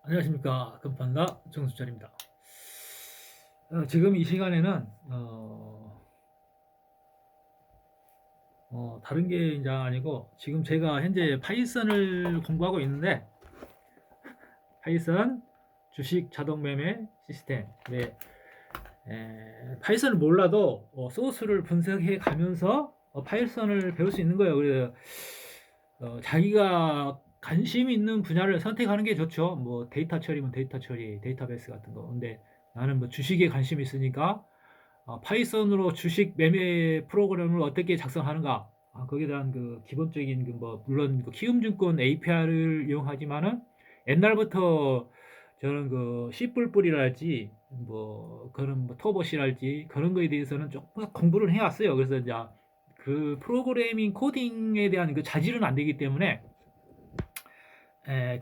안녕하십니까. 금판다 정수철입니다. 지금 이 시간에는 다른 게 이제 아니고 지금 제가 현재 파이썬을 공부하고 있는데 파이썬 주식 자동 매매 시스템. 네, 파이썬을 몰라도 소스를 분석해 가면서 파이썬을 배울 수 있는 거예요. 그래서 자기가 관심 있는 분야를 선택하는 게 좋죠. 뭐 데이터 처리면 데이터 처리, 데이터베이스 같은 거. 근데 나는 뭐 주식에 관심이 있으니까 파이썬으로 주식 매매 프로그램을 어떻게 작성하는가? 거기에 대한 그 기본적인 그뭐 물론 그 키움증권 API를 이용하지만은 옛날부터 저는 그 C++이랄지 뭐 그런 뭐 터보시랄지 그런 거에 대해서는 조금 공부를 해왔어요. 그래서 이제 그 프로그래밍 코딩에 대한 그 자질은 안 되기 때문에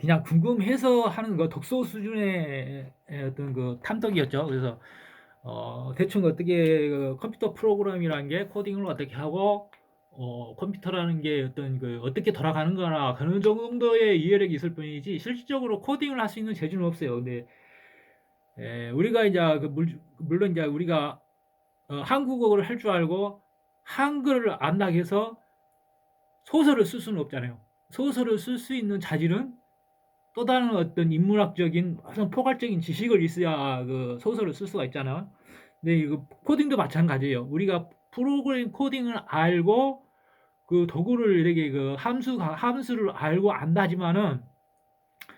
그냥 궁금해서 하는 거 독서 수준의 어떤 그 탐독이었죠. 그래서 대충 어떻게 그 컴퓨터 프로그램이라는 게 코딩을 어떻게 하고 컴퓨터라는 게 어떤 그 어떻게 돌아가는 거나 그런 정도의 이해력이 있을 뿐이지 실질적으로 코딩을 할 수 있는 재주는 없어요. 근데 우리가 이제 그 물론 이제 우리가 한국어를 할 줄 알고 한글을 안다고 해서 소설을 쓸 수는 없잖아요. 소설을 쓸 수 있는 자질은 또 다른 어떤 인문학적인 어떤 포괄적인 지식을 있어야 그 소설을 쓸 수가 있잖아. 근데 이거 코딩도 마찬가지예요. 우리가 프로그램 코딩을 알고 그 도구를 이렇게 그 함수를 알고 안다지만은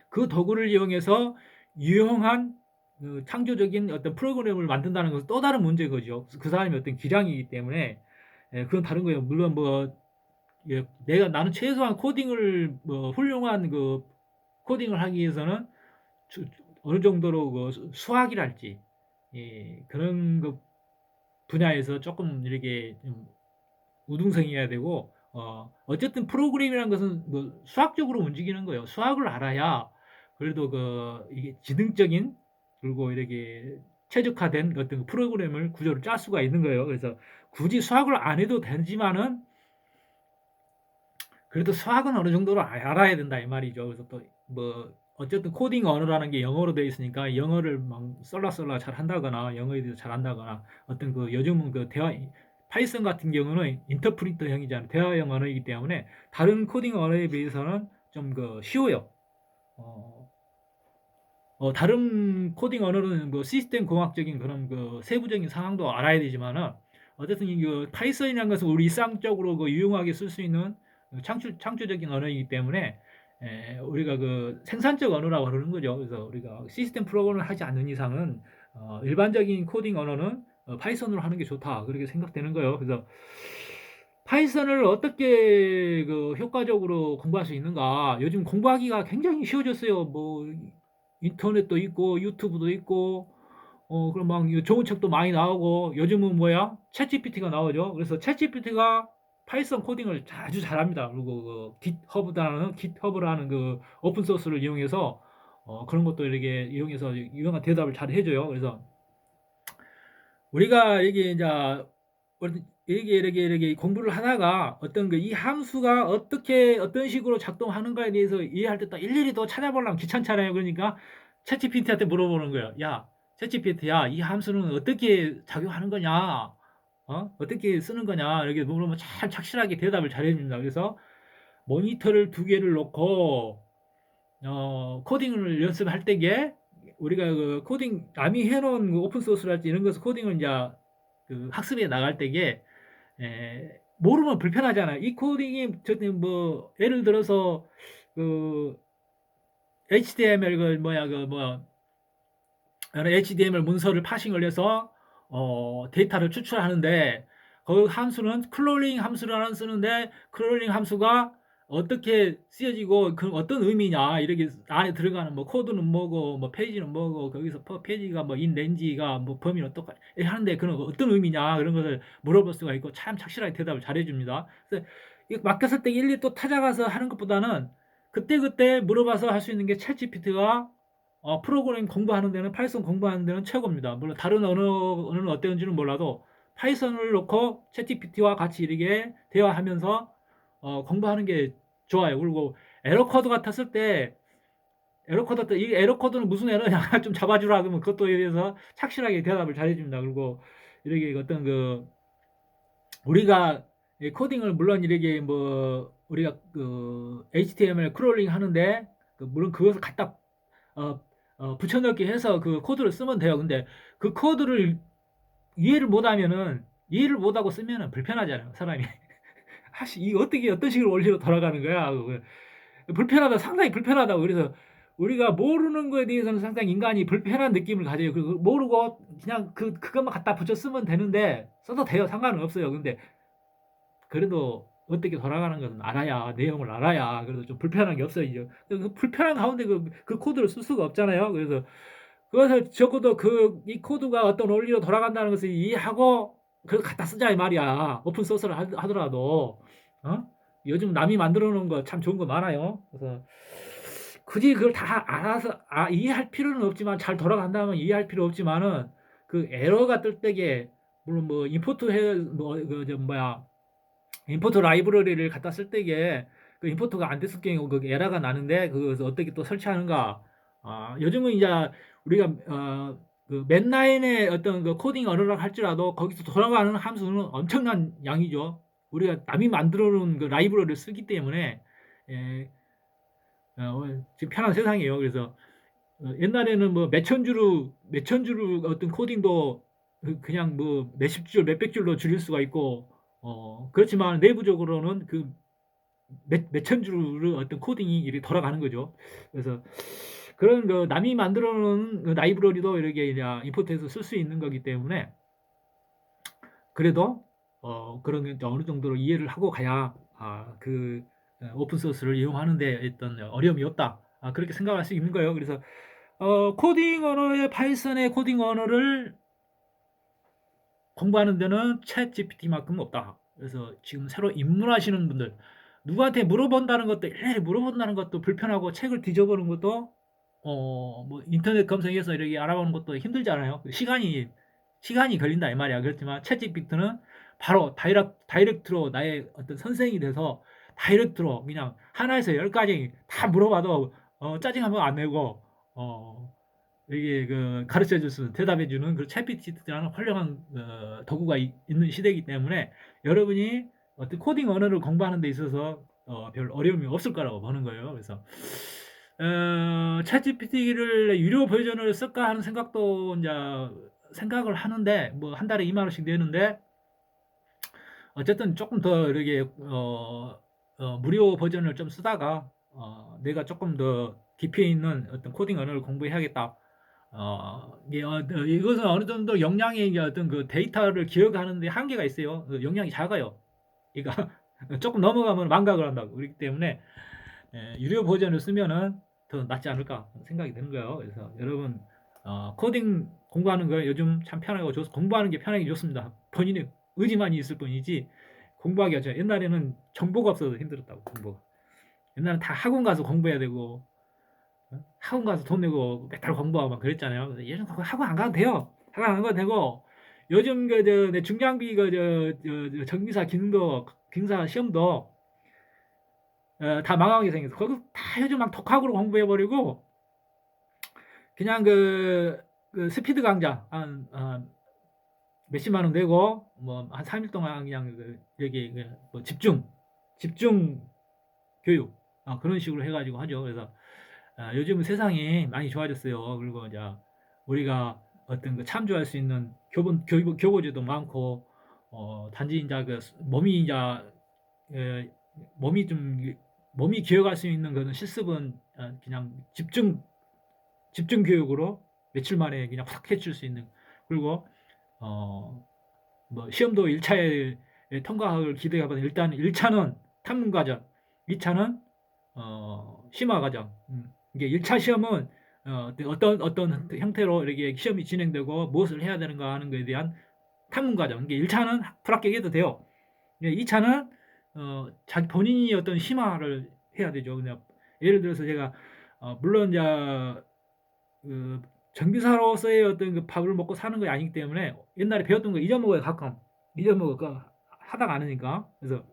그 도구를 이용해서 유용한 그 창조적인 어떤 프로그램을 만든다는 것은 또 다른 문제인 거죠. 그 사람의 어떤 기량이기 때문에 그건 다른 거예요. 물론 뭐 나는 최소한 코딩을 뭐 훌륭한 그 코딩을 하기 위해서는 어느 정도로 그 수학이랄지 그런 그 분야에서 조금 이렇게 좀 우등성이어야 되고 어쨌든 프로그램이라는 것은 뭐 수학적으로 움직이는 거예요. 수학을 알아야 그래도 그 이게 지능적인 그리고 이렇게 최적화된 어떤 프로그램을 구조를 짤 수가 있는 거예요. 그래서 굳이 수학을 안 해도 되지만은 그래도 수학은 어느 정도로 알아야 된다 이 말이죠. 그래서 또 뭐 어쨌든 코딩 언어라는 게 영어로 되어 있으니까 영어를 막 썰라썰라 잘 한다거나 영어에 대해서 잘 한다거나 어떤 그 요즘은 그 대화 파이썬 같은 경우는 인터프리터형이잖아요. 대화형 언어이기 때문에 다른 코딩 언어에 비해서는 좀 그 쉬워요. 어, 다른 코딩 언어는 뭐 시스템 공학적인 그런 그 세부적인 상황도 알아야 되지만은 어쨌든 이 파이썬이라는 것은 우리 일상적으로 그 유용하게 쓸 수 있는 창조적인 언어이기 때문에 우리가 그 생산적 언어라고 그러는 거죠. 그래서 우리가 시스템 프로그램을 하지 않는 이상은 일반적인 코딩 언어는 파이썬으로 하는 게 좋다. 그렇게 생각되는 거예요. 그래서 파이썬을 어떻게 그 효과적으로 공부할 수 있는가? 요즘 공부하기가 굉장히 쉬워졌어요. 뭐 인터넷도 있고 유튜브도 있고 그럼 막 좋은 책도 많이 나오고 요즘은 뭐야? 챗GPT가 나오죠. 그래서 챗GPT가 파이썬 코딩을 아주 잘합니다. 그리고 깃허브라는 그 오픈 소스를 이용해서 그런 것도 이렇게 이용해서 유용한 대답을 잘 해줘요. 그래서 우리가 이게 이제 이렇게 공부를 하다가 어떤 그 이 함수가 어떻게 어떤 식으로 작동하는가에 대해서 이해할 때 또 일일이 또 찾아보려면 귀찮잖아요. 그러니까 챗GPT한테 물어보는 거예요. 야, 챗GPT야, 이 함수는 어떻게 작용하는 거냐? 어떻게 쓰는 거냐? 이렇게 물어보면 참 착실하게 대답을 잘해줍니다. 그래서 모니터를 두 개를 놓고 코딩을 연습할 때에 우리가 그 코딩 남이 해놓은 그 오픈 소스랄지 이런 것을 코딩을 이제 그 학습에 나갈 때에 모르면 불편하잖아요. 이 코딩이 저기 뭐 예를 들어서 그 HTML 그 뭐야 그 뭐 HTML 문서를 파싱을 해서 데이터를 추출하는데 그 함수는 클롤링 함수를 쓰는데 클롤링 함수가 어떻게 쓰여지고 그 어떤 의미냐 이렇게 안에 들어가는 뭐 코드는 뭐고 뭐 페이지는 뭐고 거기서 페이지가 뭐 인렌지가 뭐 범위는 똑같 이렇게 하는데 그런 어떤 의미냐 그런 것을 물어볼 수가 있고 참 착실하게 대답을 잘해줍니다. 그래서 이거 맡겼을 때 일일이 또 찾아가서 하는 것보다는 그때그때 물어봐서 할 수 있는 게 챗GPT가 프로그램 공부하는 데는 파이썬 공부하는 데는 최고입니다. 물론 다른 언어는 어떤지는 몰라도 파이썬을 놓고 챗GPT와 같이 이렇게 대화하면서 공부하는 게 좋아요. 그리고 에러 코드 같았을 때 에러 코드 이 에러 코드는 무슨 에러냐 좀 잡아주라 그러면 그것도에 대해서 착실하게 대답을 잘해줍니다. 그리고 이렇게 어떤 그 우리가 코딩을 물론 이렇게 뭐 우리가 그 HTML 크롤링 하는데 물론 그것을 갖다 어, 붙여넣기 해서 그 코드를 쓰면 돼요. 근데 그 코드를 이해를 못하고 쓰면은 불편하잖아요, 사람이. 아씨, 이 어떻게 어떤 식으로 원리로 돌아가는 거야? 불편하다, 상당히 불편하다고. 그래서 우리가 모르는 거에 대해서는 상당히 인간이 불편한 느낌을 가져요. 그리고 모르고 그냥 그것만 갖다 붙여 쓰면 되는데 써도 돼요. 상관은 없어요. 근데 그래도 어떻게 돌아가는 것은 알아야, 내용을 알아야 그래도 좀 불편한 게 없어지죠. 그 불편한 가운데 그 코드를 쓸 수가 없잖아요. 그래서 그것을 적어도 이 코드가 어떤 원리로 돌아간다는 것을 이해하고 그걸 갖다 쓰자 이 말이야. 오픈 소스를 하더라도. 어? 요즘 남이 만들어 놓은 거 참 좋은 거 많아요. 그래서 굳이 그걸 다 알아서 이해할 필요는 없지만 잘 돌아간다면 이해할 필요 없지만은 그 에러가 뜰 때게 물론 뭐 임포트 해뭐그저 뭐야 임포트 라이브러리를 갖다 쓸 때에 그 임포트가 안 됐을 경우 그 에러가 나는데 그것을 어떻게 또 설치하는가. 요즘은 이제 우리가 그 맨라인의 어떤 그 코딩 언어를 할지라도 거기서 돌아가는 함수는 엄청난 양이죠. 우리가 남이 만들어 놓은 그 라이브러리를 쓰기 때문에 예, 지금 편한 세상이에요. 그래서 옛날에는 뭐 몇천 줄을 어떤 코딩도 그냥 뭐 몇십 줄, 몇백 줄로 줄일 수가 있고, 그렇지만 내부적으로는 그 몇천 줄의 어떤 코딩이 이렇게 돌아가는 거죠. 그래서 그런 그 남이 만들어 놓은 그 라이브러리도 이렇게 그냥 임포트해서 쓸 수 있는 거기 때문에 그래도 그런 게 어느 정도로 이해를 하고 가야 그 오픈 소스를 이용하는데 어떤 어려움이 없다. 그렇게 생각할 수 있는 거예요. 그래서 코딩 언어의 파이썬의 코딩 언어를 공부하는 데는 챗 GPT만큼 없다. 그래서 지금 새로 입문하시는 분들 누구한테 물어본다는 것도 일일이 물어본다는 것도 불편하고 책을 뒤져보는 것도 뭐 인터넷 검색해서 이렇게 알아보는 것도 힘들잖아요. 시간이 걸린다 이 말이야. 그렇지만 챗 GPT는 바로 다이렉트로 나의 어떤 선생이 돼서 다이렉트로 그냥 하나에서 열까지 다 물어봐도 짜증 한 번 안 내고 이게 그 가르쳐 줄 수, 대답해 주는 그 챗GPT라는 훌륭한 도구가 있는 시대이기 때문에 여러분이 어떤 코딩 언어를 공부하는 데 있어서 별 어려움이 없을 거라고 보는 거예요. 그래서 챗GPT를 유료 버전을 쓸까 하는 생각도 이제 생각을 하는데 뭐 한 달에 2만 원씩 내는데 어쨌든 조금 더 이렇게 무료 버전을 좀 쓰다가 내가 조금 더 깊이 있는 어떤 코딩 언어를 공부해야겠다. 이것은 어느 정도 용량의 이제 어떤 그 데이터를 기억하는데 한계가 있어요. 용량이 작아요. 그러니까 조금 넘어가면 망각을 한다고. 그렇기 때문에 유료 버전을 쓰면은 더 낫지 않을까 생각이 드는 거예요. 그래서 여러분 코딩 공부하는 거 요즘 참 편하고 공부하는 게 편하게 좋습니다. 본인의 의지만 있을 뿐이지 공부하기가 옛날에는 정보가 없어서 힘들었다고 공부가. 옛날엔 다 학원 가서 공부해야 되고 학원 가서 돈 내고 맨날 공부하고 막 그랬잖아요. 요즘 학원 안 가도 돼요. 학원 안 가도 되고 요즘 내 중장비 정비사 기능사 시험도 다 망하게 생겼어. 거기 다 요즘 막 독학으로 공부해버리고 그냥 그 스피드 강좌 한 몇십만 원 내고 뭐 한 3일 동안 그냥 여기 뭐 집중 교육 그런 식으로 해가지고 하죠. 그래서 요즘 세상이 많이 좋아졌어요. 그리고 이제 우리가 어떤 그 참조할 수 있는 교보제도 많고 단지 이제 그 몸이 이제 몸이 기억할 수 있는 그런 실습은 그냥 집중 교육으로 며칠 만에 그냥 확 해줄 수 있는 그리고 뭐 시험도 1차에 통과를 기대하거든. 일단 1차는 탐문 과정, 2차는 심화 과정. 이게 1차 시험은 어떤 형태로 이렇게 시험이 진행되고 무엇을 해야 되는가 하는 것에 대한 탐문 과정. 이게 1차는 불합격해도 돼요. 2차는 자기 본인이 어떤 심화를 해야 되죠. 그냥 예를 들어서 제가 물론 이제 그 정비사로서의 어떤 그 밥을 먹고 사는 게 아니기 때문에 옛날에 배웠던 거 잊어먹어요. 가끔 잊어먹어 하다가 안 하니까. 그래서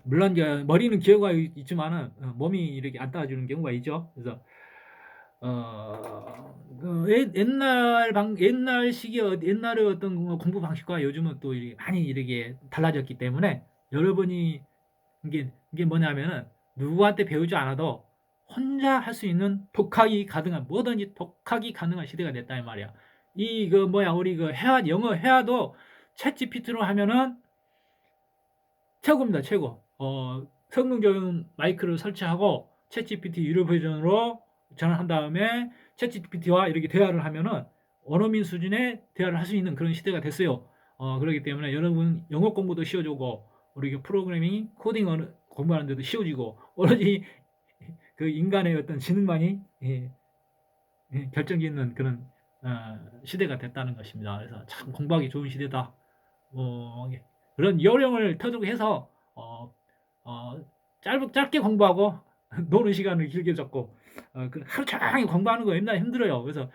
물론 이제 머리는 기억이 있지만은 몸이 이렇게 안 따라주는 경우가 있죠. 그래서 옛날 옛날의 어떤 공부 방식과 요즘은 또 많이 이렇게 달라졌기 때문에 여러분이 이게 뭐냐면은 누구한테 배우지 않아도 혼자 할 수 있는 독학이 가능한 뭐든지 독학이 가능한 시대가 됐다 이 말이야. 우리 영어 회화도 챗 GPT로 하면은 최고입니다, 최고. 성능적인 마이크를 설치하고 챗 GPT 유료 버전으로 전환한 다음에 챗 GPT와 이렇게 대화를 하면은 원어민 수준의 대화를 할 수 있는 그런 시대가 됐어요. 그렇기 때문에 여러분 영어 공부도 쉬워지고 우리 프로그래밍 코딩 공부하는 데도 쉬워지고 오로지 그 인간의 어떤 지능만이 결정짓는 그런 시대가 됐다는 것입니다. 그래서 참 공부하기 좋은 시대다. 그런 요령을 터득 해서 짧게 공부하고 노는 시간을 길게 잡고 하루 종일 공부하는 거 옛날에 힘들어요. 그래서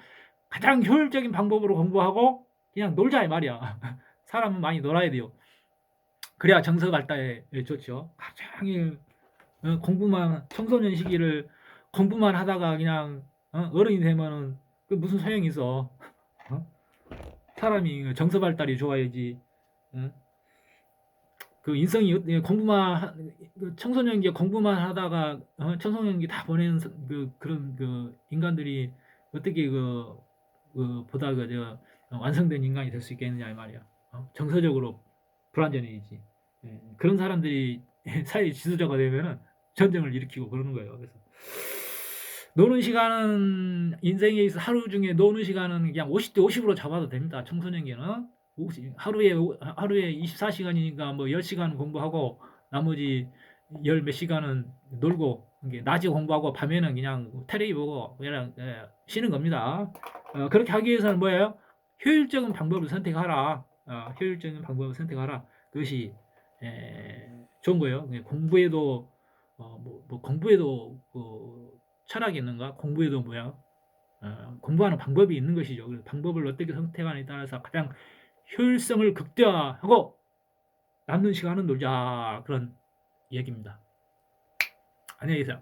가장 효율적인 방법으로 공부하고 그냥 놀자 이 말이야. 사람은 많이 놀아야 돼요. 그래야 정서 발달에 좋죠. 하루 종일 공부만 청소년 시기를 공부만 하다가 그냥 어른이 되면은 그 무슨 소용이 있어. 사람이 정서 발달이 좋아야지. 그 인성이 청소년기 공부만 하다가 청소년기 다 보내는 그런 인간들이 어떻게 보다 완성된 인간이 될 수 있겠느냐 이 말이야. 정서적으로 불완전해지지. 그런 사람들이 사회 지도자가 되면은 전쟁을 일으키고 그러는 거예요. 그래서 노는 시간은 인생에 있어 하루 중에 노는 시간은 그냥 50대 50으로 잡아도 됩니다. 청소년기는 하루에 24시간이니까 뭐 10시간 공부하고 나머지 열 몇 시간은 놀고 낮에 공부하고 밤에는 그냥 테레비 보고 그냥 쉬는 겁니다. 그렇게 하기 위해서는 뭐예요? 효율적인 방법을 선택하라. 효율적인 방법을 선택하라. 그것이 좋은 거예요. 공부에도 공부에도 철학이 있는가? 공부에도 공부하는 방법이 있는 것이죠. 그래서 방법을 어떻게 선택하느냐에 따라서 가장 효율성을 극대화하고 남는 시간은 놀자 그런 얘기입니다. 안녕히 계세요.